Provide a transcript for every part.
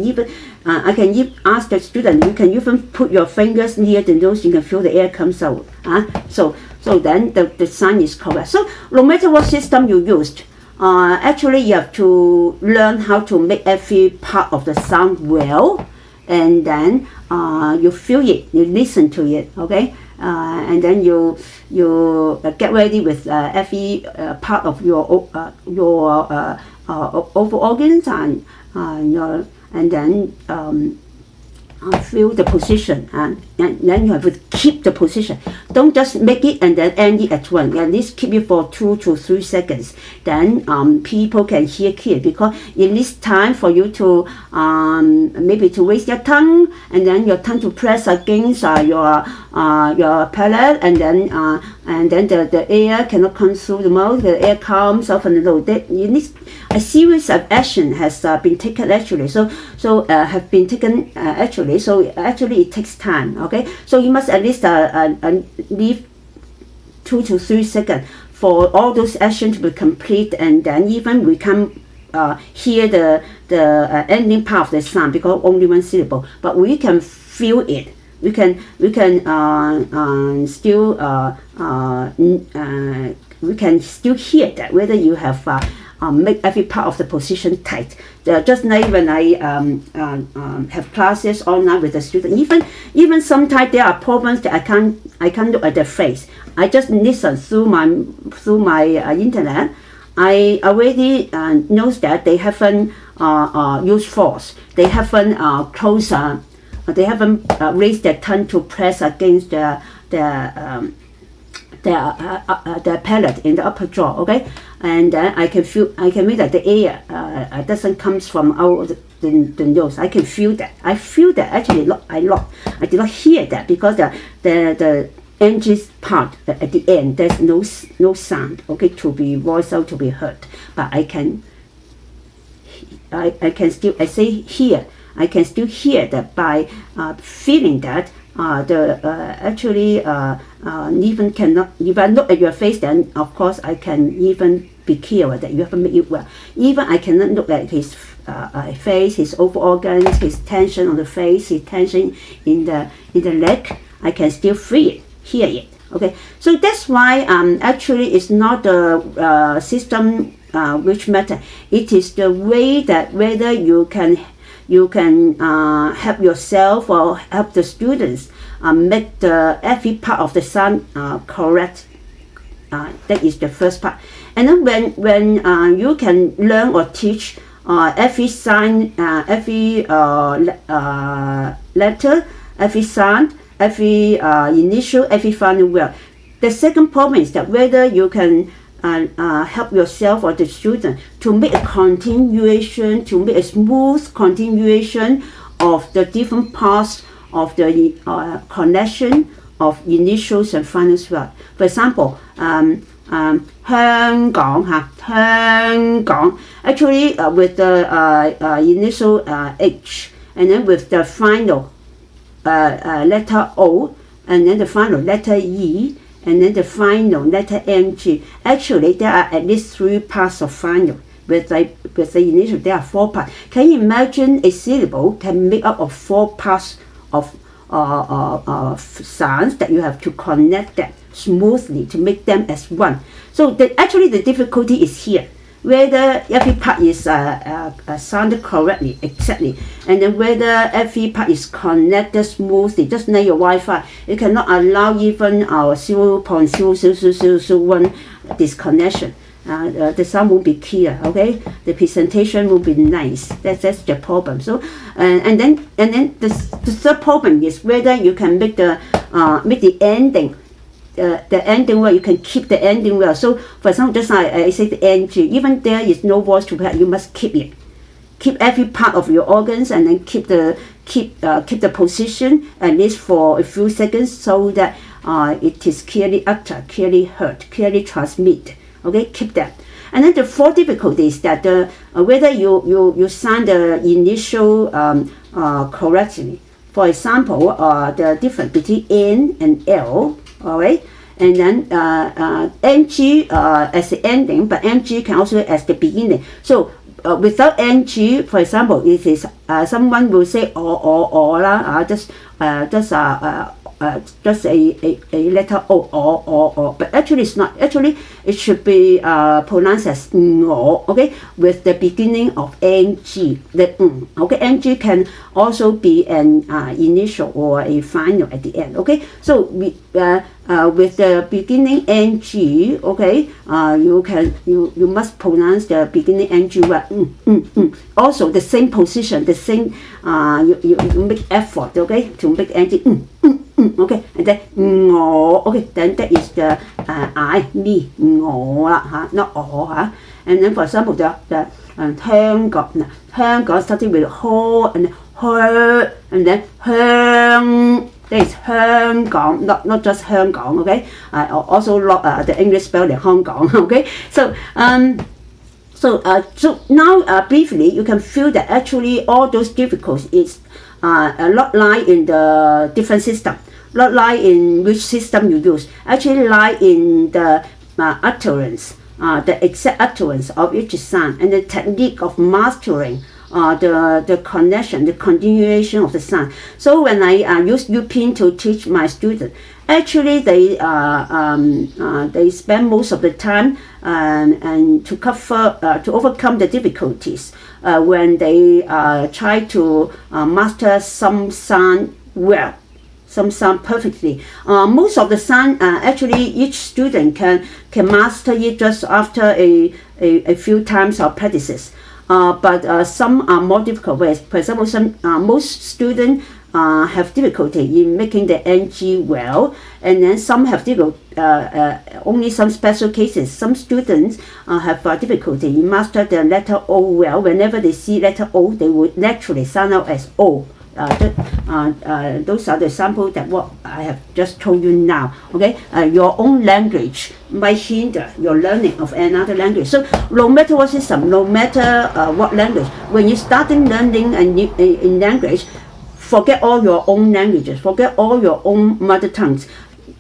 Even I can ask the student, you can even put your fingers near the nose, you can feel the air comes out. So then the sign is correct. So no matter what system you used, actually you have to learn how to make every part of the sound well, and then you feel it, you listen to it, okay? And then you get ready with every part of your vocal organs and then feel the position, and then you have to keep the position. Don't just make it and then end it at once. At least keep it for 2 to 3 seconds. Then people can hear clear, because it needs time for you to maybe to raise your tongue, and then your tongue to press against your palate, and then the air cannot come through the mouth. The air comes off and low. You need a series of action has been taken actually. So have been taken actually. So actually it takes time. Okay. So you must at least leave 2 to 3 seconds for all those actions to be complete, and then even we can hear the ending part of the sound, because only one syllable, but we can feel it. We can still hear that, whether you have make every part of the position tight. Just like when I have classes online with the student, even sometimes there are problems that I can't look at their face. I just listen through my internet. I already knows that they haven't used force. They haven't they haven't raised their tongue to press against their palate in the upper jaw. Okay, and then I can read that the air doesn't come from out the nose. I can feel that. I feel that actually. I did not hear that, because the NG part at the end, there's no sound, okay, to be voiced out, to be heard. But I can still, I say here, I can still hear that by feeling that actually even cannot, if I look at your face, then of course I can even be clear that you haven't made it well. Even I cannot look at his face, his vocal organs, his tension on the face, his tension in the leg, I can still feel it, hear it. Okay, so that's why actually it's not the system which matter. It is the way that whether you can help yourself or help the students make every part of the sound correct. That is the first part. And then when you can learn or teach every sign, every letter, every sound, every initial, every final well. The second problem is that whether you can help yourself or the student to make a continuation, to make a smooth continuation of the different parts of the connection of initials and finals word. For example, 香港 actually with the initial H, and then with the final letter O, and then the final letter E, and then the final letter NG. Actually, there are at least 3 parts of final. With the initial, there are 4 parts. Can you imagine a syllable can make up of 4 parts of sounds that you have to connect them smoothly to make them as one? So actually the difficulty is here, whether every part is sounded correctly, exactly, and then whether every part is connected smoothly, just like your Wi-Fi. You cannot allow even our 0.00001 disconnection. The sound won't be clear, okay? The presentation won't be nice. That's the problem. So, and then the third problem is whether you can make the ending. The ending well, you can keep the ending well. So, for example, just I say the NG, even there is no voice to help, you must keep it. Keep every part of your organs, and then keep the position at least for a few seconds, so that it is clearly uttered, clearly heard, clearly transmitted. Okay, keep that. And then the fourth difficulty is that whether you sound the initial correctly. For example, the difference between N and L. All right, and then NG as the ending, but NG can also as the beginning. So without ng, for example, it is someone will say or lah, just a letter or, but actually it's not. Actually, it should be pronounced as or, okay, with the beginning of ng. The okay, ng can also be an initial or a final at the end. Okay, so with the beginning ng, okay, you must pronounce the beginning ng well. Also, the same position, the same you make effort, okay, to make ng. Okay, and then okay, then that is the I, me, not all, and then for example the 香港 starting with ho and her, and then 香 that is 香港, not just 香港, okay. I also love the English spelling 香港, okay. So now briefly you can feel that actually all those difficulties a lot lie in the different system, not lie in which system you use, actually lie in the utterance, the exact utterance of each sound, and the technique of mastering the connection, the continuation of the sound. So when I use Upin to teach my students, actually they spend most of the time and to overcome the difficulties when they try to master some sound well, some sound perfectly. Most of the sound actually each student can master it just after a few times of practices. But some are more difficult ways. For example, most students have difficulty in making the ng well, and then some have only some special cases. Some students have difficulty in master the letter O well. Whenever they see letter O, they would naturally sound out as O. Those are the samples that what I have just told you now. Okay, your own language might hinder your learning of another language. So no matter what system, no matter what language, when you starting learning in language, forget all your own languages, forget all your own mother tongues.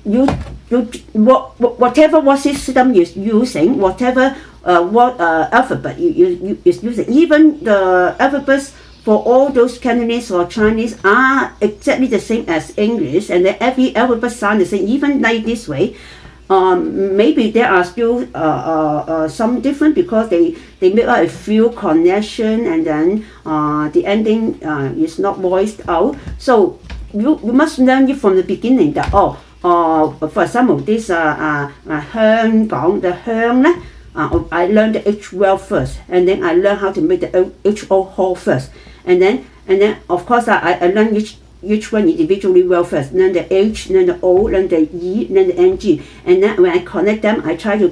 Whatever what system you're using, whatever what alphabet you is using, even the alphabets for all those Cantonese or Chinese are exactly the same as English, and then every alphabet sound the same, even like this way. Maybe there are still some different because they make a few connection, and then the ending is not voiced out. So you must learn it from the beginning that for example this 香港 the 香 I learned the H well first, and then I learned how to make the HO whole first, and then of course I learned each one individually well first, then the H, then the O, then the E, then the NG, and then when I connect them, I try to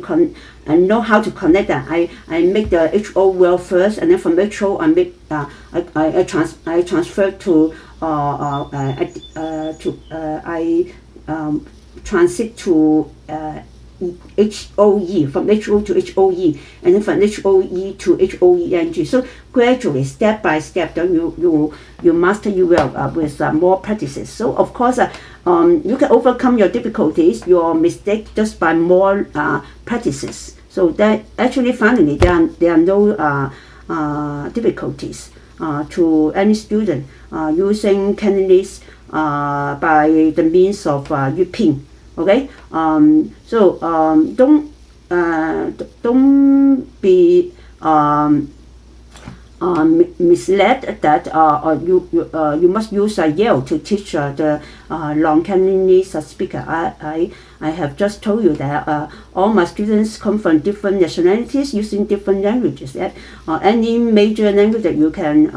know how to connect them. I make the HO well first, and then from HO I make I transfer to transit to HOE, from HO to HOE, and then from HOE to HOENG. So gradually, step by step, then you master you well with more practices. So of course, you can overcome your difficulties, your mistakes just by more practices. So that actually, finally, there are no difficulties to any student using Cantonese by the means of Upin. Okay, so don't be misled that you must use Yale to teach the non-Cantonese speaker. I have just told you that all my students come from different nationalities using different languages. Any major language that you can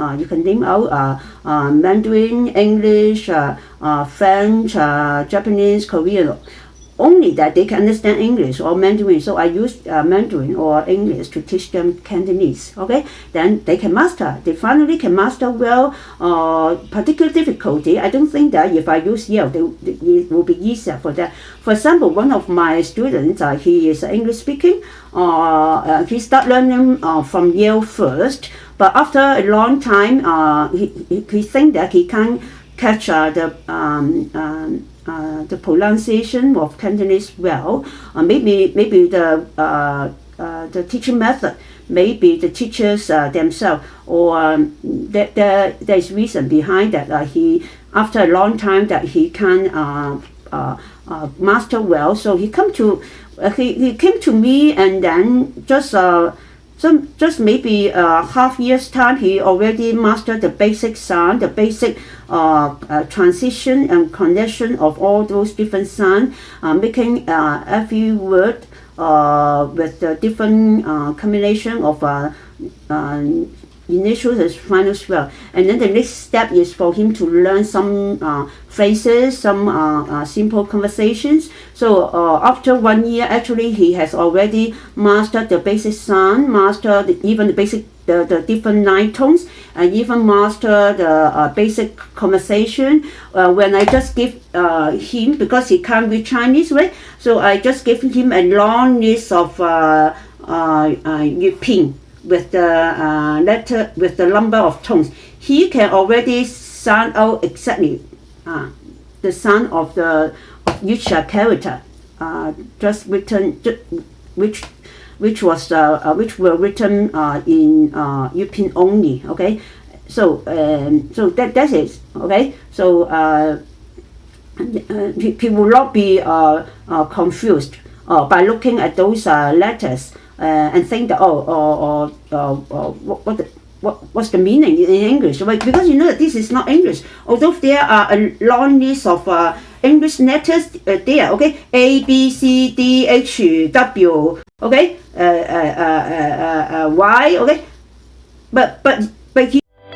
name out, Mandarin, English, French, Japanese, Korean. Only that they can understand English or Mandarin, so I use Mandarin or English to teach them Cantonese. Okay, then they can master. They finally can master well. Particular difficulty, I don't think that if I use Yale, it will be easier for that. For example, one of my students, he is English speaking. He started learning from Yale first, but after a long time, he think that he can't catch the pronunciation of Cantonese well. Maybe the teaching method, maybe the teachers themselves, or there's reason behind that. He after a long time that he can master well, so he came to me, and then just maybe half year's time, he already mastered the basic sound, the basic transition and connection of all those different sounds, making every word with the different combination of initials and final swell. And then the next step is for him to learn some phrases, some simple conversations. So after 1 year, actually he has already mastered the basic sound, mastered even the basic the different 9 tones, and even master the basic conversation. When I just give him, because he can't read Chinese, right? So I just give him a long list of Yuping with the letter, with the number of tones. He can already sound out exactly the sound of each character, just written, which were written in Yuping only. Okay, so that's it. Okay, so he will not be confused by looking at those letters and think that what's the meaning in English? Right? Because you know that this is not English. Although there are a long list of English letters there. Okay, A, B, C, D, H, W. Okay, Y. Okay, but he